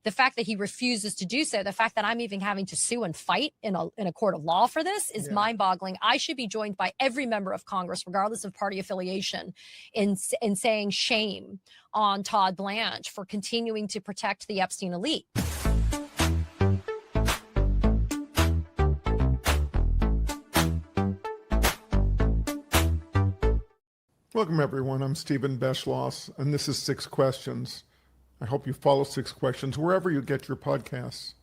the fact that he refuses to do so, the fact that I'm even having to sue and fight in a court of law for this is mind-boggling. I should be joined by every member of Congress, regardless of party affiliation, in saying shame on Todd Blanche for continuing to protect the Epstein elite. Welcome, everyone. I'm Steven Beschloss, and this is Six Questions. I hope you follow Six Questions wherever you get your podcasts.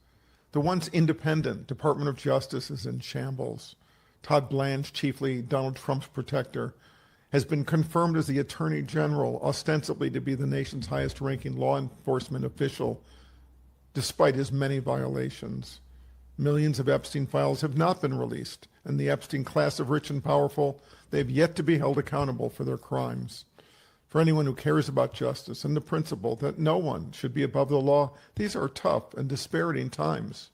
The once independent Department of Justice is in shambles. Todd Blanche, chiefly Donald Trump's protector, has been confirmed as the Attorney General, ostensibly to be the nation's highest-ranking law enforcement official, despite his many violations. Millions of Epstein files have not been released, and the Epstein class of rich and powerful, they've yet to be held accountable for their crimes. For anyone who cares about justice and the principle that no one should be above the law, these are tough and dispiriting times.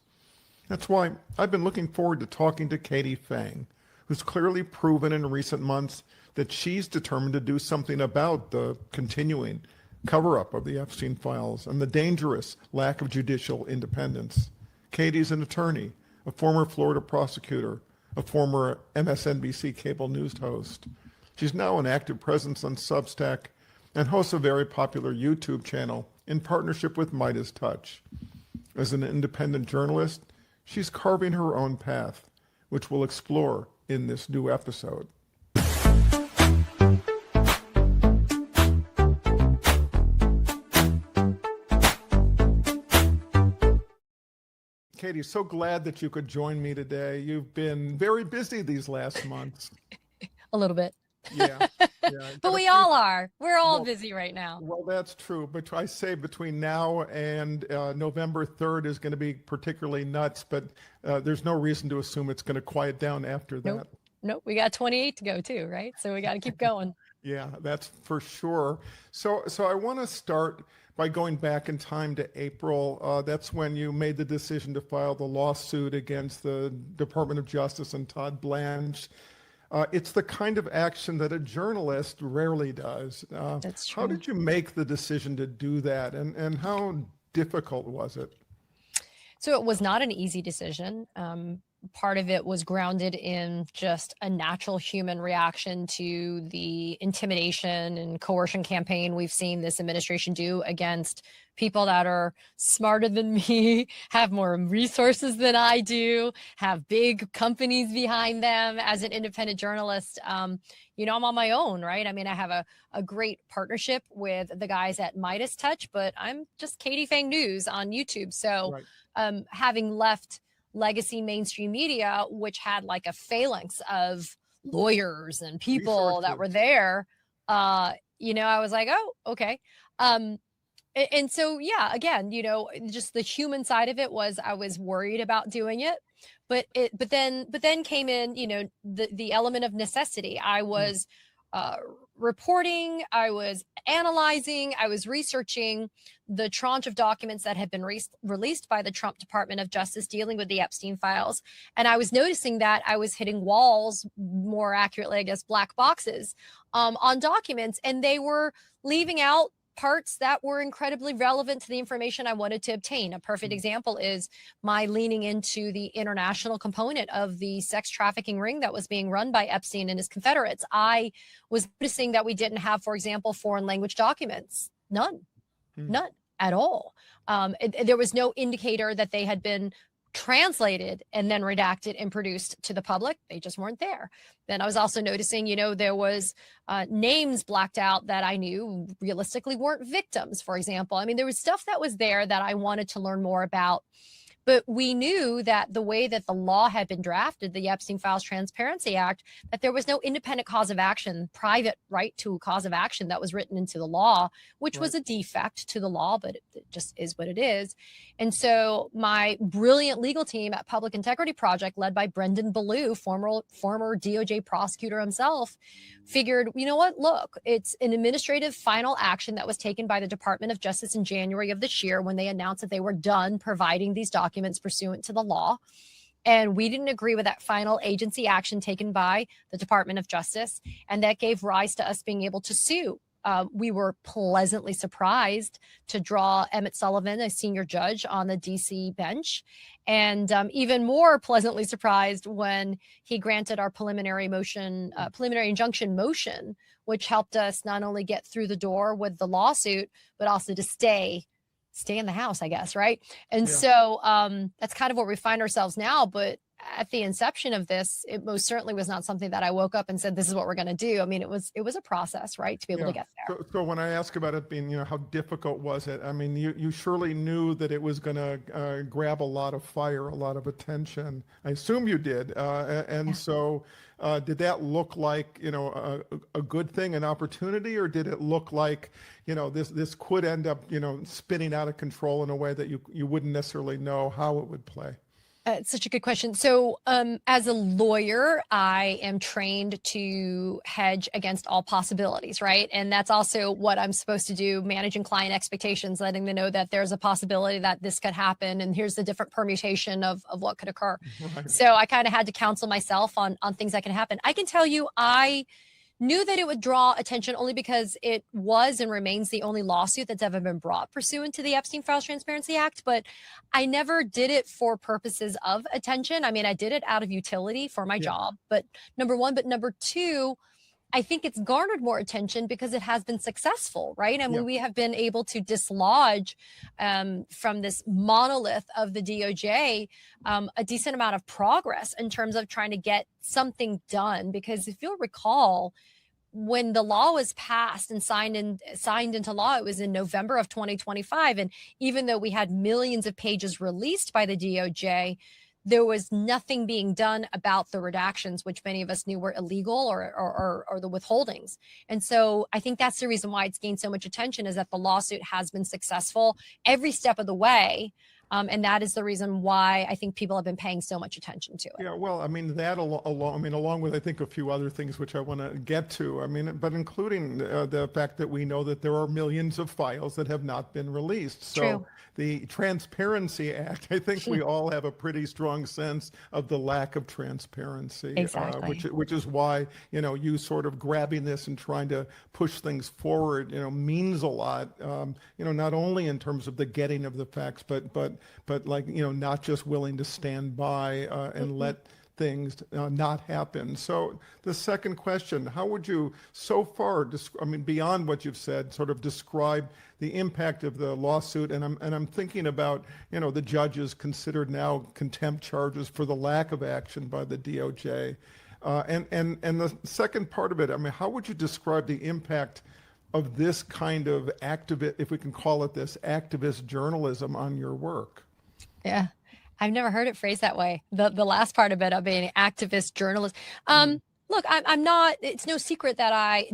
That's why I've been looking forward to talking to Katie Fang, who's clearly proven in recent months that she's determined to do something about the continuing cover-up of the Epstein files and the dangerous lack of judicial independence. Katie's an attorney, a former Florida prosecutor, a former MSNBC cable news host. She's now an active presence on Substack and hosts a very popular YouTube channel in partnership with Midas Touch. As an independent journalist, she's carving her own path, which we'll explore in this new episode. Katie, so glad that you could join me today. You've been very busy these last months. A little bit. Yeah. But we all are. We're all busy right now. Well, that's true. But I say between now and November 3rd is going to be particularly nuts, but there's no reason to assume it's going to quiet down after that. Nope. We got 28 to go too, right? So we got to keep going. Yeah, that's for sure. So I want to start by going back in time to April. That's when you made the decision to file the lawsuit against the Department of Justice and Todd Blanche. It's the kind of action that a journalist rarely does. That's true. How did you make the decision to do that, and how difficult was it? So it was not an easy decision. Part of it was grounded in just a natural human reaction to the intimidation and coercion campaign we've seen this administration do against people that are smarter than me, have more resources than I do, have big companies behind them. As an independent journalist, I'm on my own, right? I mean, I have a great partnership with the guys at Midas Touch, but I'm just Katie Fang News on YouTube. So having left legacy mainstream media, which had like a phalanx of lawyers and people that were there, I was like, oh, okay. And so, again, just the human side of it was I was worried about doing it, but then came in, the element of necessity. I was reporting, I was analyzing, I was researching the tranche of documents that had been released by the Trump Department of Justice dealing with the Epstein files. And I was noticing that I was hitting walls, more accurately, I guess, black boxes on documents, and they were leaving out parts that were incredibly relevant to the information I wanted to obtain. A perfect example is my leaning into the international component of the sex trafficking ring that was being run by Epstein and his confederates. I was noticing that we didn't have, for example, foreign language documents. None at all. There was no indicator that they had been translated and then redacted and produced to the public. They just weren't there. Then I was also noticing, there was names blacked out that I knew realistically weren't victims, for example. I mean, there was stuff that was there that I wanted to learn more about. But we knew that the way that the law had been drafted, the Epstein Files Transparency Act, that there was no independent cause of action, private right to a cause of action that was written into the law, which was a defect to the law, but it just is what it is. And so my brilliant legal team at Public Integrity Project, led by Brendan Ballou, former DOJ prosecutor himself, figured, look, it's an administrative final action that was taken by the Department of Justice in January of this year when they announced that they were done providing these documents pursuant to the law. And we didn't agree with that final agency action taken by the Department of Justice. And that gave rise to us being able to sue we were pleasantly surprised to draw Emmett Sullivan, a senior judge on the DC bench, and even more pleasantly surprised when he granted our preliminary injunction motion, which helped us not only get through the door with the lawsuit, but also to stay in the house, I guess, right? And so that's kind of where we find ourselves now. But at the inception of this, it most certainly was not something that I woke up and said, this is what we're going to do. I mean, it was a process, right, to be able to get there. So when I ask about it being, how difficult was it? I mean, you surely knew that it was going to grab a lot of fire, a lot of attention. I assume you did. So did that look like, a good thing, an opportunity, or did it look like, this could end up, spinning out of control in a way that you wouldn't necessarily know how it would play? It's such a good question. So as a lawyer, I am trained to hedge against all possibilities, right? And that's also what I'm supposed to do, managing client expectations, letting them know that there's a possibility that this could happen, and here's the different permutation of what could occur. Right. So I kind of had to counsel myself on things that can happen. I can tell you, I knew that it would draw attention only because it was and remains the only lawsuit that's ever been brought pursuant to the Epstein Files Transparency Act. But I never did it for purposes of attention. I mean, I did it out of utility for my job, but number one. But number two, I think it's garnered more attention because it has been successful, right? I mean, we have been able to dislodge from this monolith of the DOJ a decent amount of progress in terms of trying to get something done. Because if you'll recall, when the law was passed and signed into law, it was in November of 2025. And even though we had millions of pages released by the DOJ, there was nothing being done about the redactions, which many of us knew were illegal, or the withholdings. And so I think that's the reason why it's gained so much attention, is that the lawsuit has been successful every step of the way. And that is the reason why I think people have been paying so much attention to it. Yeah, well, I mean, that along with, I think, a few other things which I want to get to. I mean, but including the fact that we know that there are millions of files that have not been released. So True. The Transparency Act, I think we all have a pretty strong sense of the lack of transparency. Exactly. Which is why, you sort of grabbing this and trying to push things forward, means a lot, not only in terms of the getting of the facts, but like, not just willing to stand by and let things not happen. So the second question, how would you so far, beyond what you've said, sort of describe the impact of the lawsuit? And I'm thinking about, the judges considered now contempt charges for the lack of action by the DOJ. And the second part of it, how would you describe the impact of this kind of activist, if we can call it this, activist journalism on your work? Yeah, I've never heard it phrased that way. The last part of it, of being an activist journalist. Look, I'm not, it's no secret that I,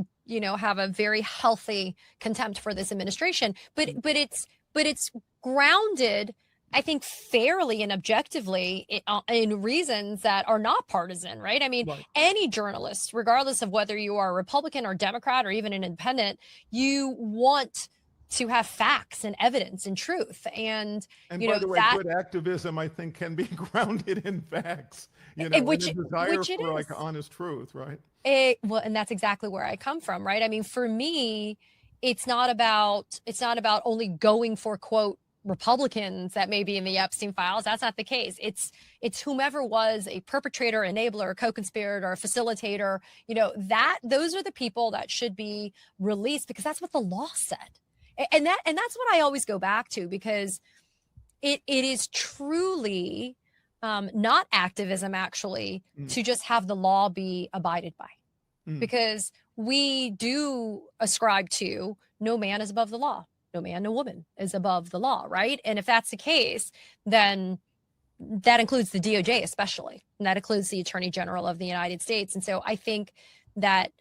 have a very healthy contempt for this administration, but it's grounded, I think, fairly and objectively in reasons that are not partisan, right? I mean, right. Any journalist, regardless of whether you are a Republican or Democrat or even an independent, you want to have facts and evidence and truth. And by the way, good activism, I think, can be grounded in facts, which a desire which for like honest truth, right? Well, and that's exactly where I come from, right? I mean, for me, it's not about only going for, quote, Republicans that may be in the Epstein files. That's not the case. It's whomever was a perpetrator, enabler, co-conspirator, facilitator, those are the people that should be released, because that's what the law said. And that's what I always go back to, because it is truly not activism, actually, to just have the law be abided by, because we do ascribe to no man is above the law. No man, no woman is above the law, right? And if that's the case, then that includes the DOJ especially, and that includes the Attorney General of the United States. And so I think that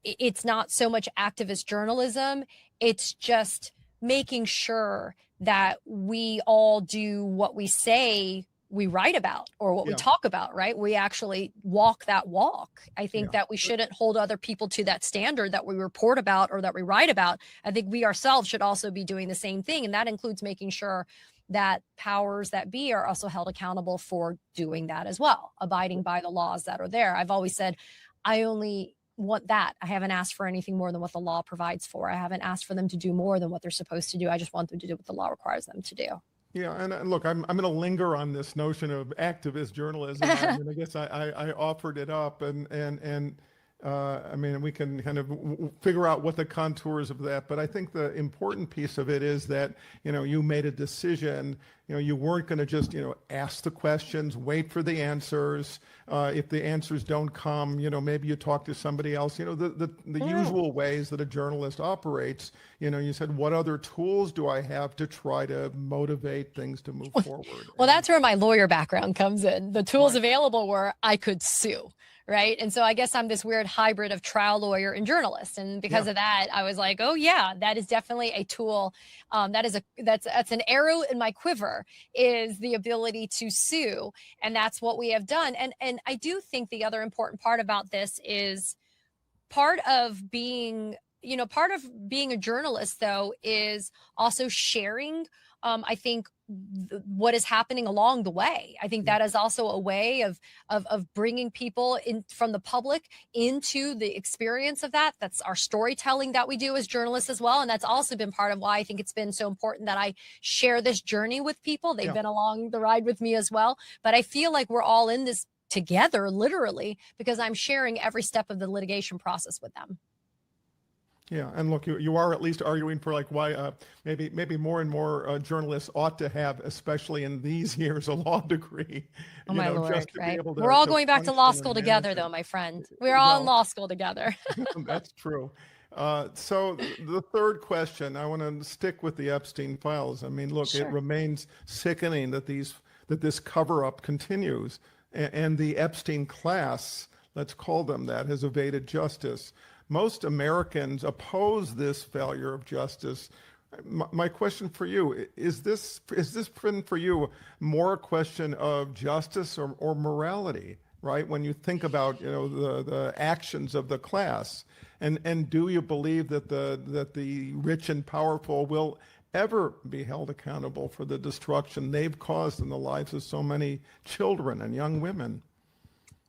it's not so much activist journalism, it's just making sure that we all do what we say we write about, or what we talk about, right? We actually walk that walk. I think that we shouldn't hold other people to that standard that we report about or that we write about. I think we ourselves should also be doing the same thing. And that includes making sure that powers that be are also held accountable for doing that as well, abiding by the laws that are there. I've always said, I only want that. I haven't asked for anything more than what the law provides for. I haven't asked for them to do more than what they're supposed to do. I just want them to do what the law requires them to do. Yeah, and look, I'm going to linger on this notion of activist journalism. I mean, I guess I offered it up, and I mean, we can kind of figure out what the contours of that. But I think the important piece of it is that, you know, you made a decision. You know, you weren't going to just, you know, ask the questions, wait for the answers. If the answers don't come, you know, maybe you talk to somebody else. You know, the usual ways that a journalist operates. You know, you said, what other tools do I have to try to motivate things to move forward? Well, that's where my lawyer background comes in. The tools available were I could sue. Right. And so I guess I'm this weird hybrid of trial lawyer and journalist. And because of that, I was like, oh, yeah, that is definitely a tool. That's an arrow in my quiver, is the ability to sue. And that's what we have done. And I do think the other important part about this is part of being a journalist, though, is also sharing, I think, what is happening along the way. I think that is also a way of bringing people in from the public into the experience of that. That's our storytelling that we do as journalists as well. And that's also been part of why I think it's been so important that I share this journey with people. They've been along the ride with me as well. But I feel like we're all in this together, literally, because I'm sharing every step of the litigation process with them. Yeah, and look, you are at least arguing for like why maybe more and more journalists ought to have, especially in these years, a law degree. Oh my Lord, right? We're all going back to law school together, though, my friend. We're all in law school together. That's true. So the third question, I want to stick with the Epstein files. I mean, look, it remains sickening that this cover-up continues, and the Epstein class, let's call them that, has evaded justice. Most Americans oppose this failure of justice. My question for you, is this been for you more a question of justice or morality, right? When you think about, you know, the actions of the class, and do you believe that the rich and powerful will ever be held accountable for the destruction they've caused in the lives of so many children and young women?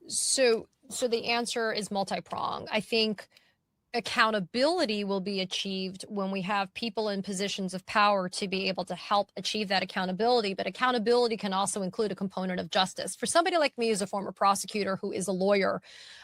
So the answer is multi-pronged. I think accountability will be achieved when we have people in positions of power to be able to help achieve that accountability. But accountability can also include a component of justice. For somebody like me, as a former prosecutor who is a lawyer,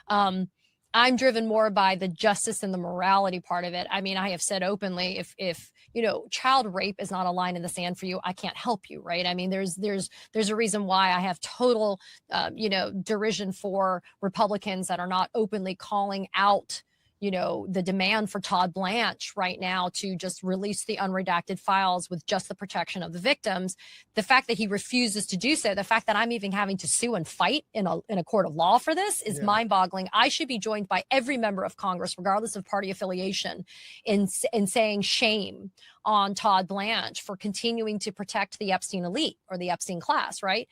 I'm driven more by the justice and the morality part of it. I mean, I have said openly, if you know, child rape is not a line in the sand for you, I can't help you, right? I mean, there's a reason why I have total, derision for Republicans that are not openly calling out, you know, the demand for Todd Blanche right now to just release the unredacted files with just the protection of the victims. The fact that he refuses to do so, the fact that I'm even having to sue and fight in a court of law for this is mind-boggling. I should be joined by every member of Congress, regardless of party affiliation, in saying shame on Todd Blanche for continuing to protect the Epstein elite or the Epstein class, right?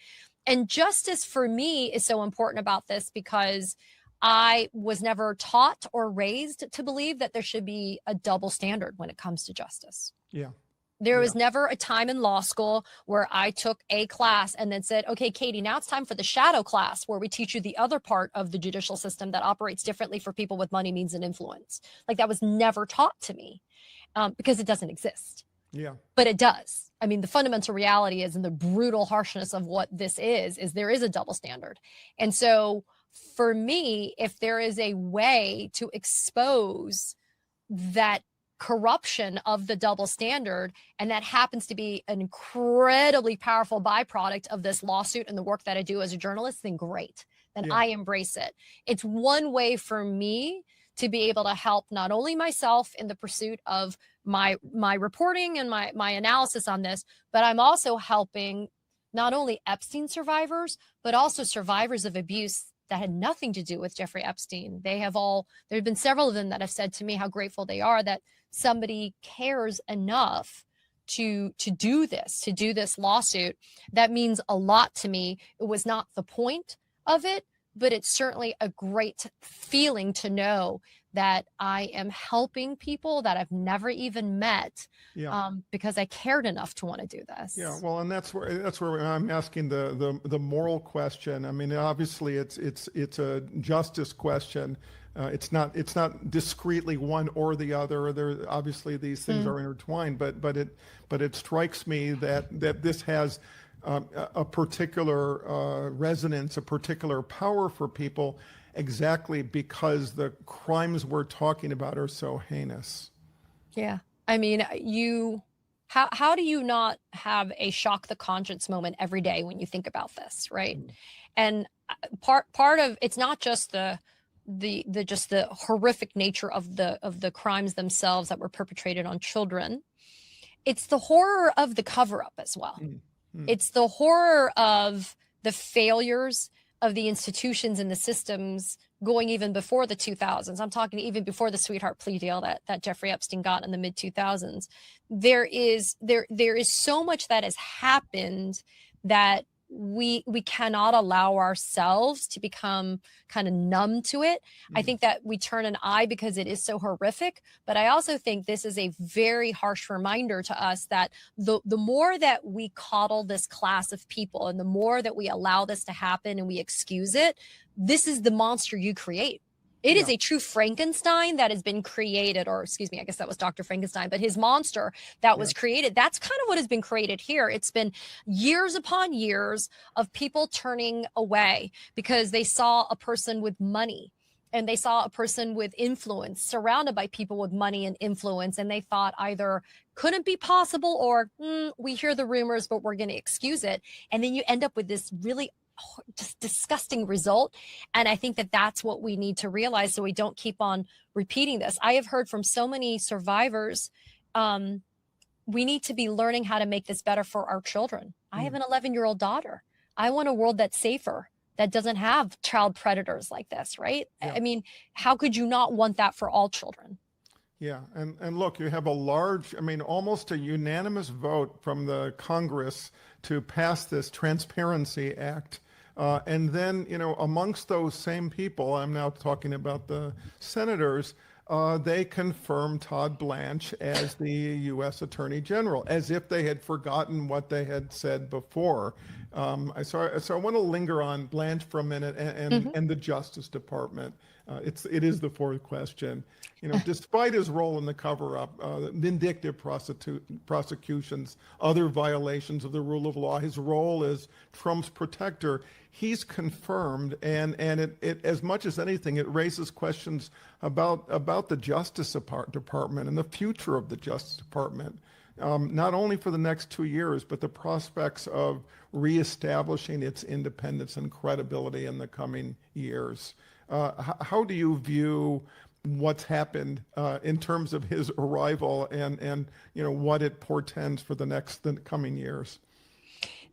And justice for me is so important about this because I was never taught or raised to believe that there should be a double standard when it comes to justice. Yeah. There was never a time in law school where I took a class and then said, okay, Katie, now it's time for the shadow class where we teach you the other part of the judicial system that operates differently for people with money, means, and influence. Like, that was never taught to me because it doesn't exist. Yeah. But it does. I mean, the fundamental reality is, and the brutal harshness of what this is there is a double standard. And so for me, if there is a way to expose that corruption of the double standard, and that happens to be an incredibly powerful byproduct of this lawsuit and the work that I do as a journalist, then great. Then I embrace it. It's one way for me to be able to help not only myself in the pursuit of my reporting and my analysis on this, but I'm also helping not only Epstein survivors, but also survivors of abuse that had nothing to do with Jeffrey Epstein. There have been several of them that have said to me how grateful they are that somebody cares enough to do this lawsuit. That means a lot to me. It was not the point of it, but it's certainly a great feeling to know that I am helping people that I've never even met because I cared enough to want to do this. Yeah, well, and that's where I'm asking the moral question. I mean, obviously it's a justice question. It's not discretely one or the other. There obviously these things are intertwined, but it strikes me that this has a particular resonance, a particular power for people, exactly because the crimes we're talking about are so heinous. Yeah. I mean, how do you not have a shock the conscience moment every day when you think about this, right? And part of it's not just the horrific nature of the crimes themselves that were perpetrated on children. It's the horror of the cover-up as well. It's the horror of the failures of the institutions and the systems going even before the 2000s. I'm talking even before the sweetheart plea deal that Jeffrey Epstein got in the mid 2000s. There is so much that has happened that we cannot allow ourselves to become kind of numb to it. I think that we turn an eye because it is so horrific, but I also think this is a very harsh reminder to us that the more that we coddle this class of people and the more that we allow this to happen and we excuse it, this is the monster you create. It is a true Frankenstein that has been created, or excuse me, I guess that was Dr. Frankenstein, but his monster that was created, that's kind of what has been created here. It's been years upon years of people turning away because they saw a person with money and they saw a person with influence surrounded by people with money and influence. And they thought either couldn't be possible or we hear the rumors, but we're going to excuse it. And then you end up with this really just disgusting result. And I think that that's what we need to realize so we don't keep on repeating this. I have heard from so many survivors, we need to be learning how to make this better for our children. I have an 11-year-old daughter. I want a world that's safer, that doesn't have child predators like this, right? I mean, how could you not want that for all children? Yeah, and look, you have almost a unanimous vote from the Congress to pass this Transparency Act. And then, amongst those same people, I'm now talking about the senators, they confirmed Todd Blanche as the U.S. Attorney General, as if they had forgotten what they had said before. So I want to linger on Blanche for a minute and the Justice Department. It is the fourth question. Despite his role in the cover-up, vindictive prosecutions, other violations of the rule of law, his role as Trump's protector, he's confirmed, and it as much as anything, it raises questions about the Justice Department and the future of the Justice Department, not only for the next 2 years, but the prospects of reestablishing its independence and credibility in the coming years. How do you view what's happened in terms of his arrival and what it portends for the coming years?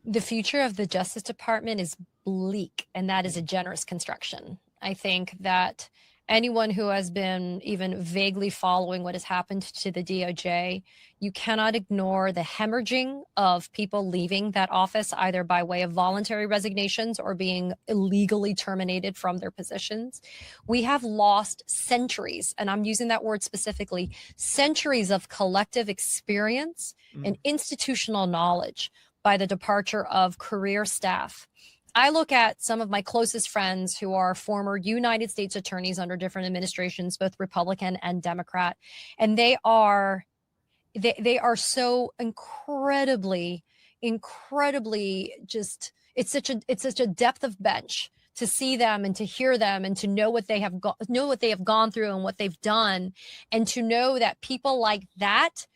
The future of the Justice Department is bleak, and that is a generous construction. I think that anyone who has been even vaguely following what has happened to the DOJ, you cannot ignore the hemorrhaging of people leaving that office, either by way of voluntary resignations or being illegally terminated from their positions. We have lost centuries, and I'm using that word specifically, centuries of collective experience and institutional knowledge by the departure of career staff. I look at some of my closest friends who are former United States attorneys under different administrations, both Republican and Democrat, and they are so incredibly just, it's such a depth of bench to see them and to hear them and to know what they have gone through and what they've done, and to know that people like that,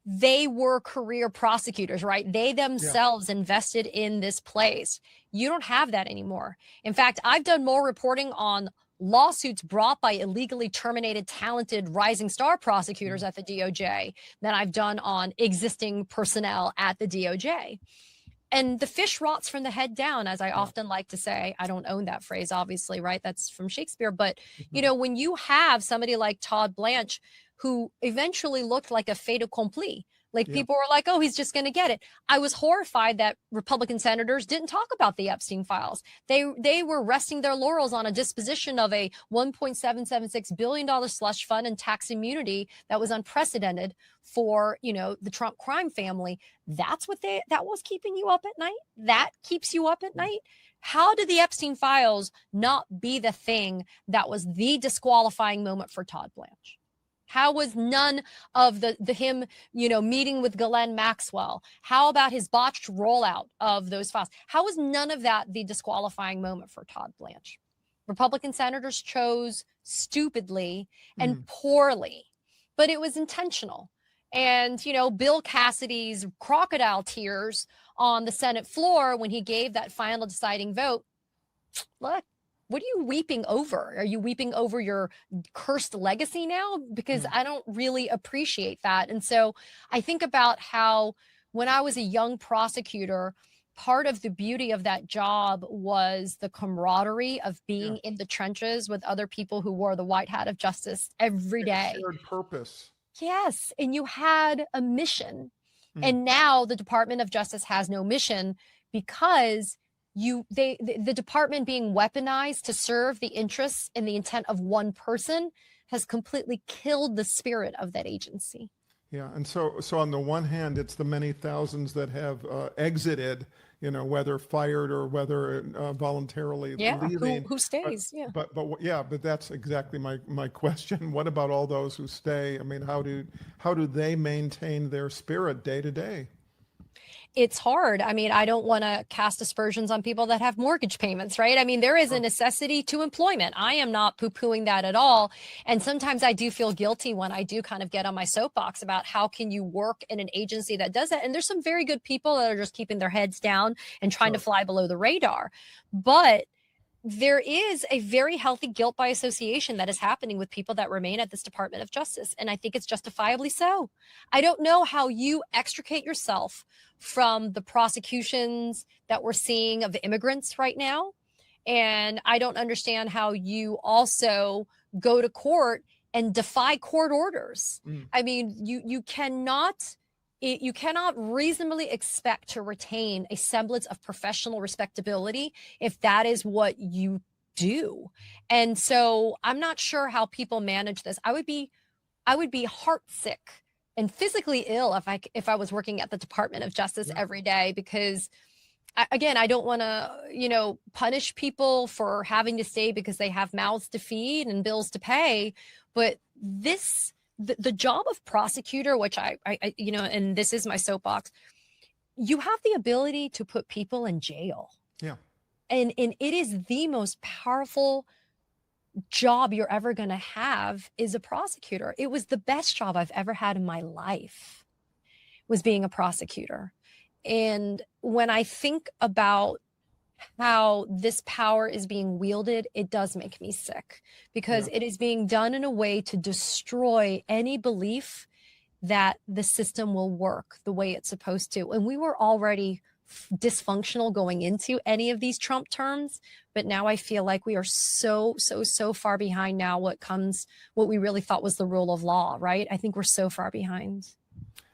they were career prosecutors, right? They themselves invested in this place. You don't have that anymore. In fact, I've done more reporting on lawsuits brought by illegally terminated, talented rising star prosecutors at the DOJ than I've done on existing personnel at the DOJ. And the fish rots from the head down, as I often like to say. I don't own that phrase, obviously, right? That's from Shakespeare. But, when you have somebody like Todd Blanche, who eventually looked like a fait accompli, Like Yeah. people were like, oh, he's just going to get it. I was horrified that Republican senators didn't talk about the Epstein files. They were resting their laurels on a disposition of a $1.776 billion slush fund and tax immunity that was unprecedented for, the Trump crime family. That was keeping you up at night. That keeps you up at night. How did the Epstein files not be the thing that was the disqualifying moment for Todd Blanche? How was none of the him, meeting with Ghislaine Maxwell? How about his botched rollout of those files? How was none of that the disqualifying moment for Todd Blanche? Republican senators chose stupidly and poorly, but it was intentional. And, Bill Cassidy's crocodile tears on the Senate floor when he gave that final deciding vote, look, what are you weeping over? Are you weeping over your cursed legacy now? Because I don't really appreciate that. And so I think about how when I was a young prosecutor, part of the beauty of that job was the camaraderie of being in the trenches with other people who wore the white hat of justice every day. Shared purpose. Yes. And you had a mission. And now the Department of Justice has no mission because the department being weaponized to serve the interests and the intent of one person has completely killed the spirit of that agency. Yeah, and so on the one hand, it's the many thousands that have exited, whether fired or whether voluntarily leaving. Who stays? But that's exactly my question. What about all those who stay? I mean, how do they maintain their spirit day to day? It's hard. I mean, I don't want to cast aspersions on people that have mortgage payments, right? I mean, there is a necessity to employment. I am not poo-pooing that at all. And sometimes I do feel guilty when I do kind of get on my soapbox about how can you work in an agency that does that. And there's some very good people that are just keeping their heads down and trying to fly below the radar. But there is a very healthy guilt by association that is happening with people that remain at this Department of Justice. And I think it's justifiably so. I don't know how you extricate yourself from the prosecutions that we're seeing of immigrants right now. And I don't understand how you also go to court and defy court orders. I mean, you cannot reasonably expect to retain a semblance of professional respectability if that is what you do. And so I'm not sure how people manage this. I would be heartsick and physically ill if I was working at the Department of Justice every day, because I don't want to, punish people for having to stay because they have mouths to feed and bills to pay. But the job of prosecutor, which I and this is my soapbox, you have the ability to put people in jail. Yeah. And it is the most powerful job you're ever going to have is a prosecutor. It was the best job I've ever had in my life, was being a prosecutor. And when I think about how this power is being wielded, it does make me sick, because it is being done in a way to destroy any belief that the system will work the way it's supposed to. And we were already dysfunctional going into any of these Trump terms, but now I feel like we are so far behind now what we really thought was the rule of law, right? I think we're so far behind.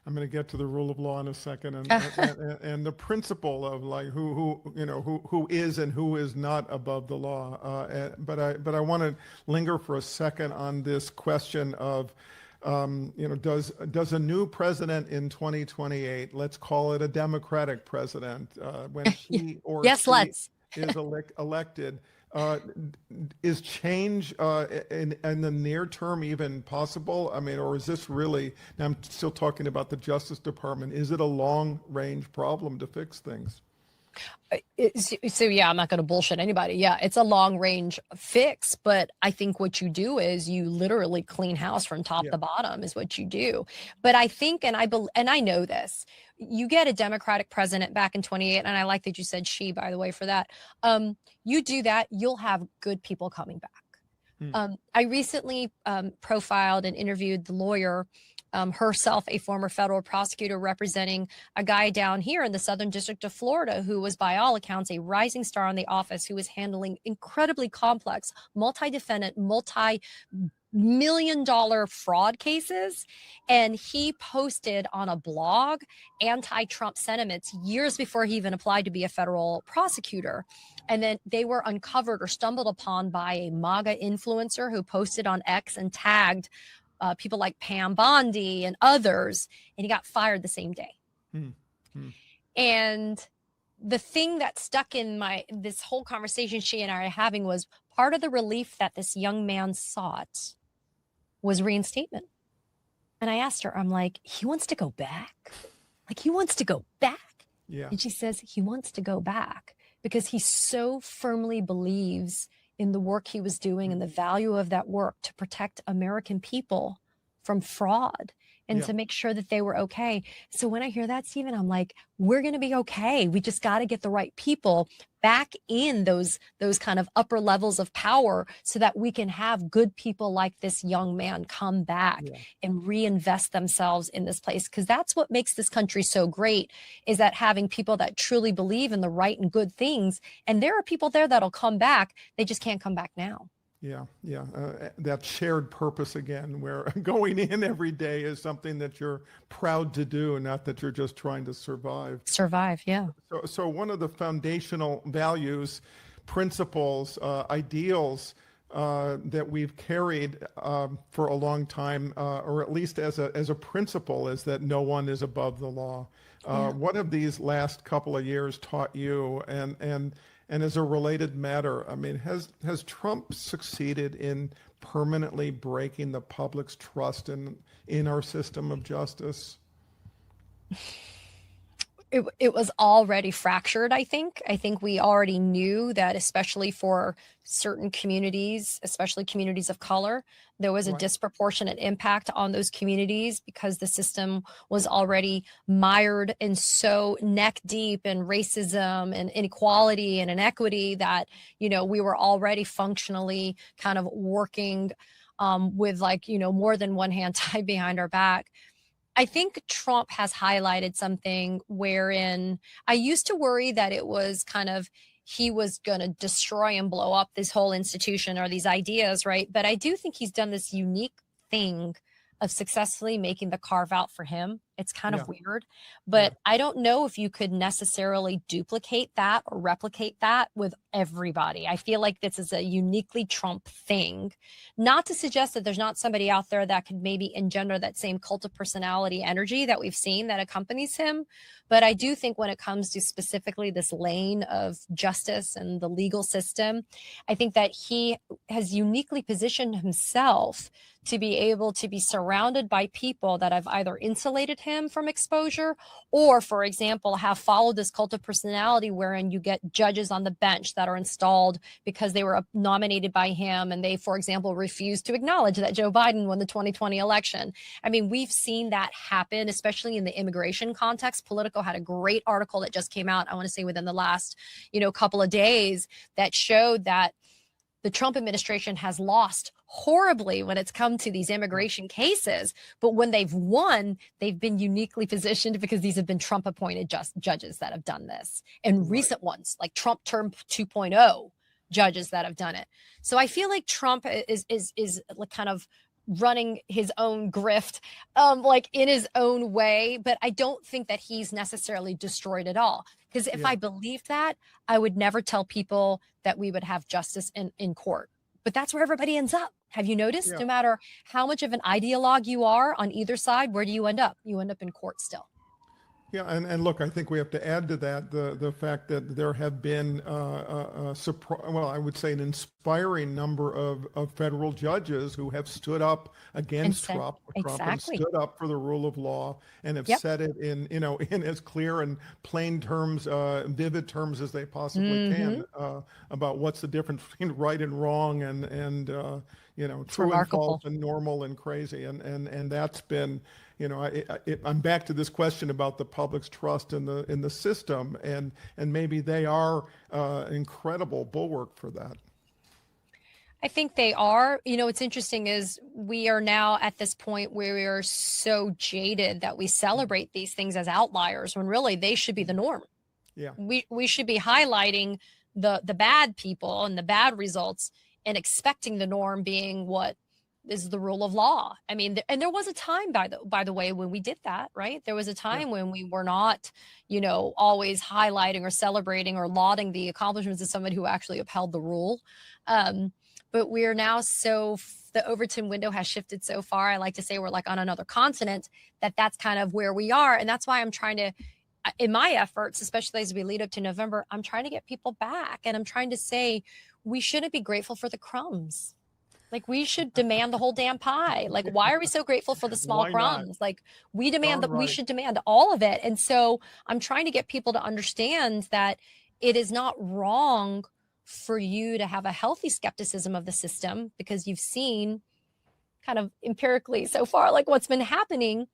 I'm going to get to the rule of law in a second, and the principle of like who is and who is not above the law. But I want to linger for a second on this question of does a new president in 2028, let's call it a Democratic president, when he or she is elected, is change in the near term even possible? I mean, or is this really, now I'm still talking about the Justice Department, is it a long range problem to fix things? I'm not going to bullshit anybody. Yeah, it's a long range fix, but I think what you do is you literally clean house from top to bottom is what you do. But I think, and I know this, you get a Democratic president back in 28, and I like that you said she, by the way, for that. You do that, you'll have good people coming back. I recently profiled and interviewed the lawyer, herself a former federal prosecutor representing a guy down here in the Southern District of Florida who was, by all accounts, a rising star in the office, who was handling incredibly complex, multi-defendant, multi million-dollar fraud cases. And he posted on a blog anti-Trump sentiments years before he even applied to be a federal prosecutor. And then they were uncovered or stumbled upon by a MAGA influencer who posted on X and tagged people like Pam Bondi and others, and he got fired the same day. And the thing that stuck in this whole conversation she and I are having was part of the relief that this young man sought was reinstatement. And I asked her, I'm like, he wants to go back? Like, he wants to go back? Yeah. And she says he wants to go back because he so firmly believes in the work he was doing and the value of that work to protect American people from fraud and to make sure that they were okay. So when I hear that, Stephen, I'm like, we're going to be okay. We just got to get the right people back in those kind of upper levels of power so that we can have good people like this young man come back and reinvest themselves in this place. Because that's what makes this country so great, is that having people that truly believe in the right and good things. And there are people there that'll come back. They just can't come back now. That shared purpose again, where going in every day is something that you're proud to do, not that you're just trying to survive. So one of the foundational values, principles, ideals that we've carried for a long time, or at least as a principle, is that no one is above the law. What have these last couple of years taught you? And as a related matter, I mean, has Trump succeeded in permanently breaking the public's trust in our system of justice? It was already fractured, I think. I think we already knew that, especially for certain communities, especially communities of color, there was a disproportionate impact on those communities because the system was already mired in so neck deep in racism and inequality and inequity that, you know, we were already functionally kind of working with, like, you know, more than one hand tied behind our back. I think Trump has highlighted something wherein I used to worry that it was kind of he was going to destroy and blow up this whole institution or these ideas, right? But I do think he's done this unique thing of successfully making the carve out for him. It's kind of weird, but I don't know if you could necessarily duplicate that or replicate that with everybody. I feel like this is a uniquely Trump thing. Not to suggest that there's not somebody out there that could maybe engender that same cult of personality energy that we've seen that accompanies him. But I do think when it comes to specifically this lane of justice and the legal system, I think that he has uniquely positioned himself to be able to be surrounded by people that have either insulated him from exposure or, for example, have followed this cult of personality wherein you get judges on the bench that are installed because they were nominated by him and they, for example, refused to acknowledge that Joe Biden won the 2020 election. I mean, we've seen that happen, especially in the immigration context. Politico had a great article that just came out, I want to say within the last, couple of days, that showed that the Trump administration has lost horribly when it's come to these immigration cases. But when they've won, they've been uniquely positioned because these have been Trump appointed judges that have done this, and recent ones like Trump term 2.0 judges that have done it. So I feel like Trump is like kind of running his own grift, like in his own way. But I don't think that he's necessarily destroyed it all. Because if I believed that, I would never tell people that we would have justice in court. But that's where everybody ends up. Have you noticed? No matter how much of an ideologue you are on either side, where do you end up? You end up in court still. Yeah, and look, I think we have to add to that the fact that there have been, I would say an inspiring number of federal judges who have stood up against Trump and stood up for the rule of law and have said it in as clear and plain terms, vivid terms as they possibly can about what's the difference between right and wrong and true and false and normal and crazy, and that's been. I'm back to this question about the public's trust in the system, and maybe they are incredible bulwark for that. I think they are. What's interesting is we are now at this point where we are so jaded that we celebrate these things as outliers when really they should be the norm. Yeah, we should be highlighting the bad people and the bad results and expecting the norm being what is the rule of law. I mean, and there was a time, by the way, when we did that, right? There was a time when we were not, always highlighting or celebrating or lauding the accomplishments of somebody who actually upheld the rule. But we are now the Overton window has shifted so far. I like to say we're like on another continent, that's kind of where we are. And that's why I'm trying to, in my efforts, especially as we lead up to November, I'm trying to get people back. And I'm trying to say, we shouldn't be grateful for the crumbs. Like, we should demand the whole damn pie. Like, why are we so grateful for the small crumbs? Like, we demand that we should demand all of it. And so I'm trying to get people to understand that it is not wrong for you to have a healthy skepticism of the system, because you've seen kind of empirically so far, like, what's been happening.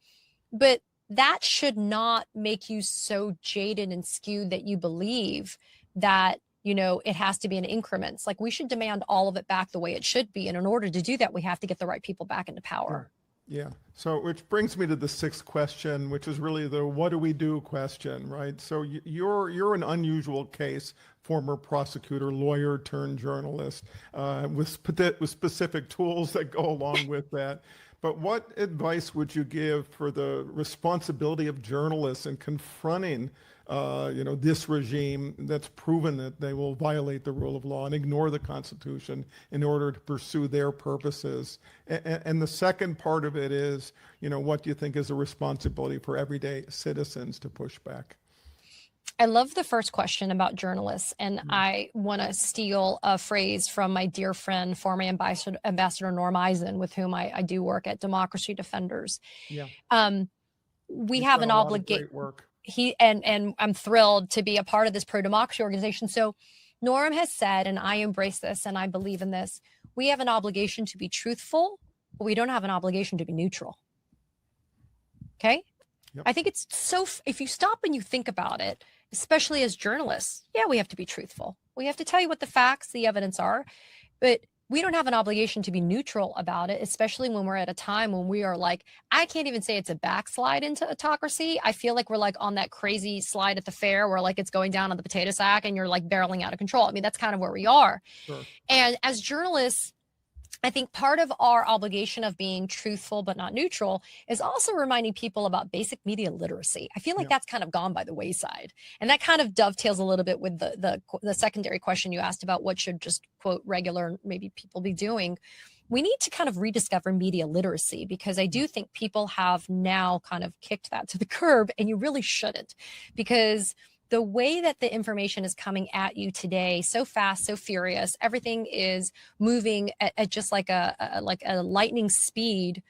But that should not make you so jaded and skewed that you believe that, it has to be in increments. Like, we should demand all of it back the way it should be. And in order to do that, we have to get the right people back into power. Yeah. So, which brings me to the sixth question, which is really the what do we do question, right? So you're an unusual case, former prosecutor, lawyer turned journalist, with specific tools that go along with that. But what advice would you give for the responsibility of journalists in confronting this regime that's proven that they will violate the rule of law and ignore the Constitution in order to pursue their purposes? And the second part of it is, what do you think is a responsibility for everyday citizens to push back? I love the first question about journalists, and I want to steal a phrase from my dear friend, former Ambassador Norm Eisen, with whom I do work at Democracy Defenders. Yeah. We have an obligation. And I'm thrilled to be a part of this pro-democracy organization. So Norm has said, and I embrace this and I believe in this, we have an obligation to be truthful, but we don't have an obligation to be neutral. Okay? Yep. I think it's if you stop and you think about it, especially as journalists, we have to be truthful. We have to tell you what the facts, the evidence are, but we don't have an obligation to be neutral about it, especially when we're at a time when we are like, I can't even say it's a backslide into autocracy. I feel like we're like on that crazy slide at the fair where like it's going down on the potato sack and you're like barreling out of control. I mean, that's kind of where we are. Sure. And as journalists, I think part of our obligation of being truthful but not neutral is also reminding people about basic media literacy. I feel like that's kind of gone by the wayside. And that kind of dovetails a little bit with the secondary question you asked about what should just, quote, regular maybe people be doing. We need to kind of rediscover media literacy, because I do think people have now kind of kicked that to the curb, and you really shouldn't, because the way that the information is coming at you today, so fast, so furious, everything is moving at just like a lightning speed.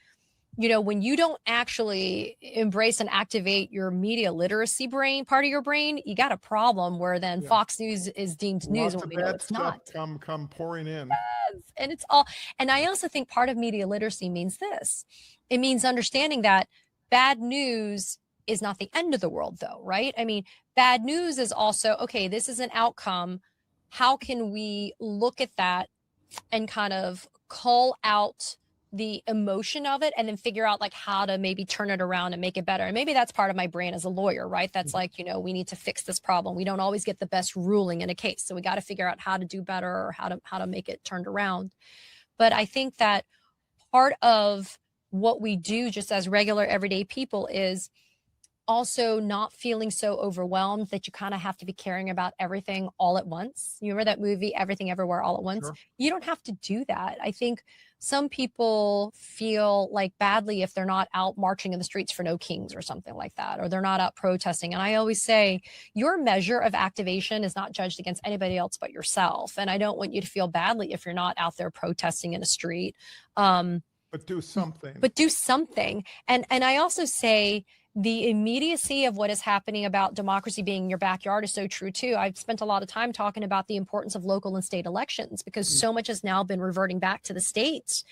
When you don't actually embrace and activate your media literacy part of your brain, you got a problem where then Fox News is deemed news when we know it's not. Come pouring in. Yes. And it's all. And I also think part of media literacy means this. It means understanding that bad news is not the end of the world, though, right? I mean, bad news is also, okay, this is an outcome. How can we look at that and kind of call out the emotion of it and then figure out like how to maybe turn it around and make it better? And maybe that's part of my brain as a lawyer, right? That's like, we need to fix this problem. We don't always get the best ruling in a case. So we got to figure out how to do better or how to make it turned around. But I think that part of what we do just as regular everyday people is also not feeling so overwhelmed that you kind of have to be caring about everything all at once. You remember that movie, Everything Everywhere All at Once? Sure. You don't have to do that. I think some people feel like badly if they're not out marching in the streets for No Kings or something like that, or they're not out protesting. And I always say your measure of activation is not judged against anybody else but yourself. And I don't want you to feel badly if you're not out there protesting in a street. But do something. And I also say, the immediacy of what is happening about democracy being in your backyard is so true too. I've spent a lot of time talking about the importance of local and state elections, because so much has now been reverting back to the states.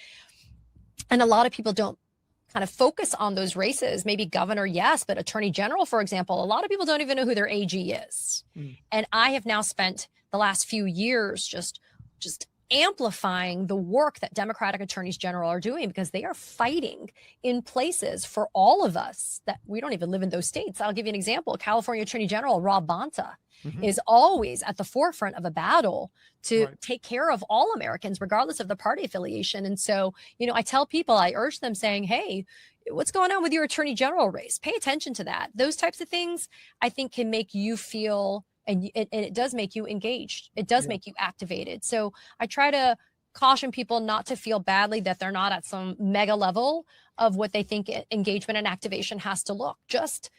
And a lot of people don't kind of focus on those races. Maybe governor, yes, but attorney general, for example, a lot of people don't even know who their AG is. And I have now spent the last few years just amplifying the work that Democratic attorneys general are doing, because they are fighting in places for all of us that we don't even live in those states. I'll give you an example. California Attorney General Rob Bonta is always at the forefront of a battle to take care of all Americans, regardless of the party affiliation. And so, I tell people, I urge them saying, hey, what's going on with your attorney general race? Pay attention to that. Those types of things, I think, can make you feel, and it does make you engaged. It does make you activated. So I try to caution people not to feel badly that they're not at some mega level of what they think engagement and activation has to look. Just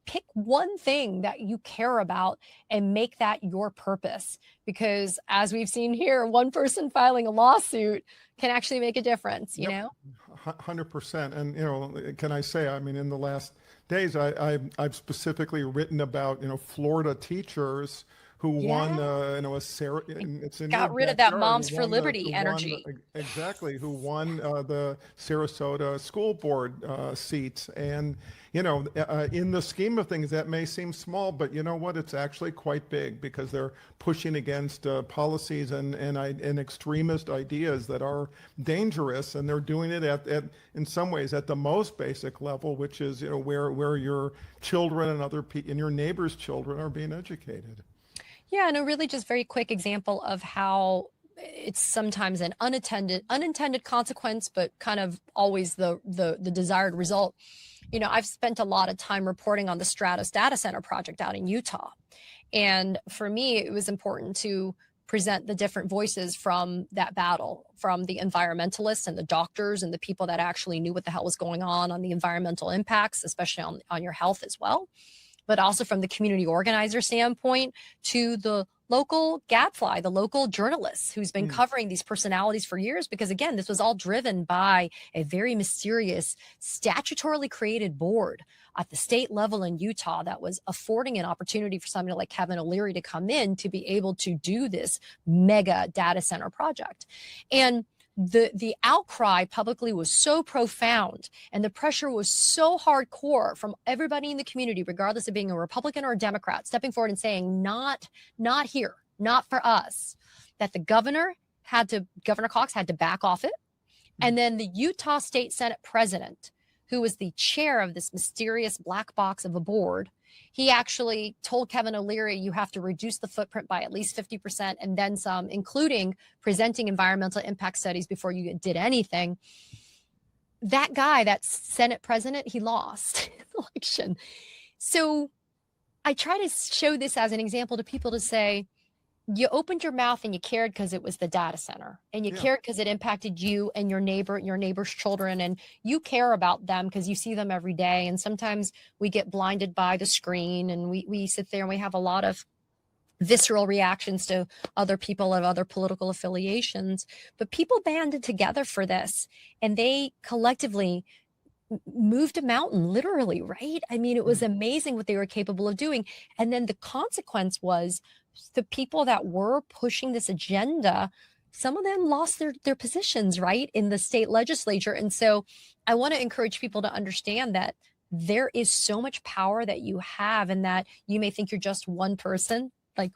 pick one thing that you care about and make that your purpose. Because as we've seen here, one person filing a lawsuit can actually make a difference, you know? 100%. And, can I say, I mean, in the last days, I've specifically written about, Florida teachers who won, got rid of that Moms for Liberty energy. Exactly, who won the Sarasota school board seats. And, in the scheme of things, that may seem small, but you know what? It's actually quite big, because they're pushing against policies and extremist ideas that are dangerous, and they're doing it at in some ways at the most basic level, which is where your children and and your neighbors' children are being educated. Yeah, and a really just very quick example of how it's sometimes an unintended consequence, but kind of always the desired result. I've spent a lot of time reporting on the Stratus Data Center project out in Utah. And for me, it was important to present the different voices from that battle, from the environmentalists and the doctors and the people that actually knew what the hell was going on the environmental impacts, especially on your health as well, but also from the community organizer standpoint to the local gadfly, the local journalists who's been covering these personalities for years. Because again, this was all driven by a very mysterious statutorily created board at the state level in Utah that was affording an opportunity for somebody like Kevin O'Leary to come in to be able to do this mega data center project. And the outcry publicly was so profound, and the pressure was so hardcore from everybody in the community, regardless of being a Republican or a Democrat, stepping forward and saying, not here, not for us, that the Governor Cox had to back off it. And then the Utah State Senate president, who was the chair of this mysterious black box of a board, he actually told Kevin O'Leary, you have to reduce the footprint by at least 50% and then some, including presenting environmental impact studies before you did anything. That guy, that Senate president, he lost the election. So I try to show this as an example to people to say, you opened your mouth and you cared because it was the data center, and you cared because it impacted you and your neighbor's children, and you care about them because you see them every day. And sometimes we get blinded by the screen, and we sit there and we have a lot of visceral reactions to other people of other political affiliations. But people banded together for this, and they collectively moved a mountain, literally, right? I mean, it was amazing what they were capable of doing. And then the consequence was the people that were pushing this agenda, some of them lost their positions, right, in the state legislature. And so I want to encourage people to understand that there is so much power that you have, and that you may think you're just one person like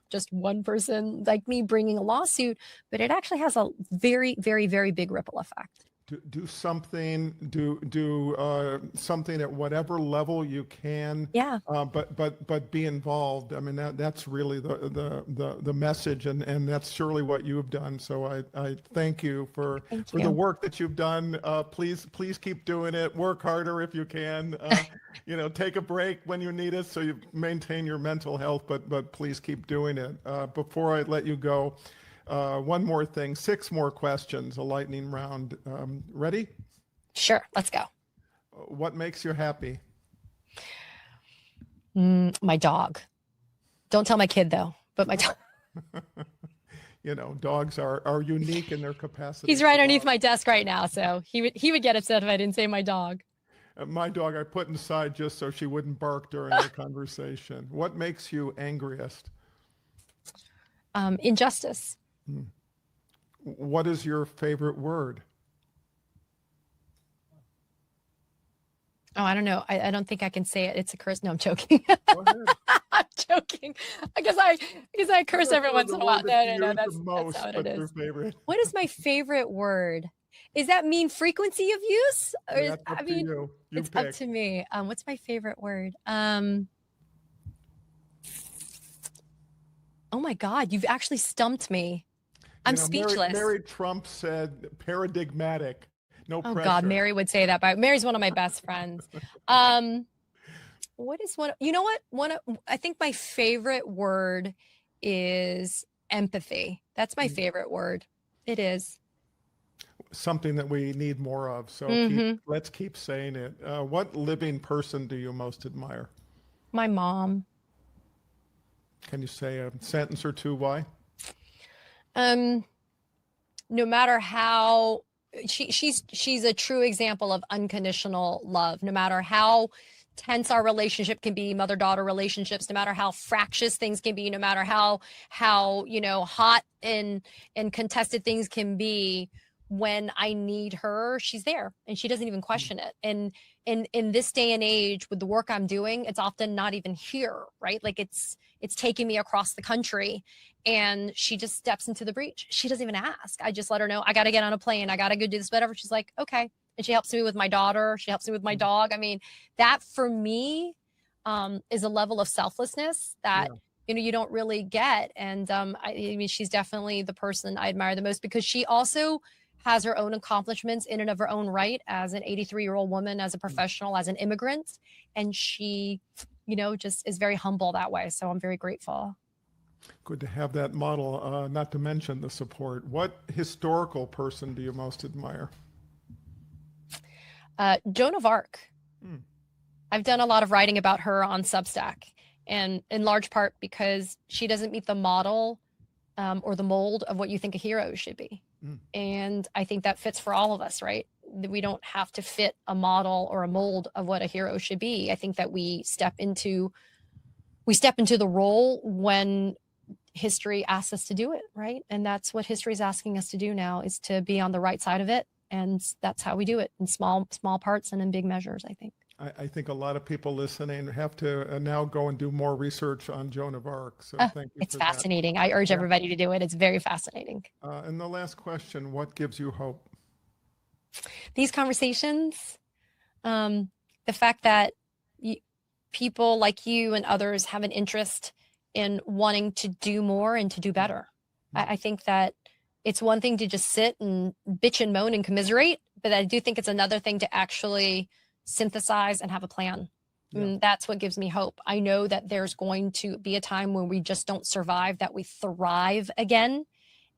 me bringing a lawsuit, but it actually has a very, very, very big ripple effect. Do something, something at whatever level you can. Yeah. But be involved. I mean, that's really the message, and that's surely what you have done. So I thank you for the work that you've done. Please keep doing it. Work harder if you can. Take a break when you need it so you maintain your mental health. But please keep doing it. Before I let you go, one more thing, 6 more questions, a lightning round. Ready? Sure, let's go. What makes you happy? My dog. Don't tell my kid though, but my dog. Dogs are unique in their capacity. He's right underneath my desk right now, so he would get upset if I didn't say my dog. My dog I put inside just so she wouldn't bark during the conversation. What makes you angriest? Injustice. What is your favorite word? Oh, I don't know. I don't think I can say it. It's a curse. No, I'm joking. Go ahead. I'm Joking. I guess I curse every once in a while. No, that's how it What's is. your favorite? What is my favorite word? Is that mean frequency of use? Or That's up to you. You it's pick. up to me. What's my favorite word? Oh my God, you've actually stumped me. I'm speechless. Mary Trump said paradigmatic. No Oh pressure. God, Mary would say that, but Mary's one of my best friends. What is one? You know what? I think my favorite word is empathy. That's my favorite word. It is. Something that we need more of. So let's keep saying it. What living person do you most admire? My mom. Can you say a sentence or two why? No matter how she's a true example of unconditional love. No matter how tense our relationship can be, mother-daughter relationships, no matter how fractious things can be, no matter how hot and contested things can be, when I need her, she's there and she doesn't even question it. And in this day and age with the work I'm doing, it's often not even here, right? Like it's taking me across the country and she just steps into the breach. She doesn't even ask. I just let her know, I got to get on a plane. I got to go do this, whatever. She's like, okay. And she helps me with my daughter. She helps me with my dog. I mean, that for me is a level of selflessness that, you don't really get. And I mean, she's definitely the person I admire the most because she also has her own accomplishments in and of her own right as an 83-year-old woman, as a professional, as an immigrant. And she, just is very humble that way. So I'm very grateful. Good to have that model, not to mention the support. What historical person do you most admire? Joan of Arc. I've done a lot of writing about her on Substack, and in large part because she doesn't meet the model or the mold of what you think a hero should be. And I think that fits for all of us, right? We don't have to fit a model or a mold of what a hero should be. I think that we step into the role when history asks us to do it, right? And that's what history is asking us to do now, is to be on the right side of it. And that's how we do it, in small parts and in big measures, I think. I think a lot of people listening have to now go and do more research on Joan of Arc. So thank you. It's fascinating. I urge everybody to do it. It's very fascinating. And the last question, what gives you hope? These conversations, the fact that people like you and others have an interest in wanting to do more and to do better. I think that it's one thing to just sit and bitch and moan and commiserate, but I do think it's another thing to actually synthesize and have a plan. And that's what gives me hope. I know that there's going to be a time when we just don't survive, that we thrive again.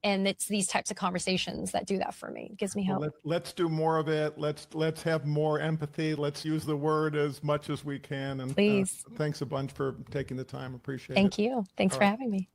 And it's these types of conversations that do that for me. It gives me hope. Well, let's do more of it. Let's have more empathy. Let's use the word as much as we can. And please. Thanks a bunch for taking the time. Appreciate it. Thank you. Thanks for having me.